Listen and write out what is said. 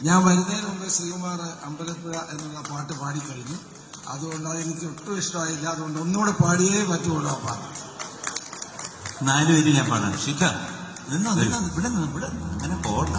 ഞാൻ വരുന്നതിന് മുമ്പ് ശ്രീകുമാർ അമ്പലപ്പുഴ എന്നുള്ള പാട്ട് പാടിക്കഴിഞ്ഞു. അതുകൊണ്ട് അതെനിക്ക് ഒട്ടും ഇഷ്ടമായില്ല. അതുകൊണ്ട് ഒന്നുകൂടെ പാടിയേ പറ്റുള്ളൂ ആ പാട്ട്. 4 വരി ഞാൻ പാടാം. ശിഖ ഇവിടെ അങ്ങനെ പോകണ്ട.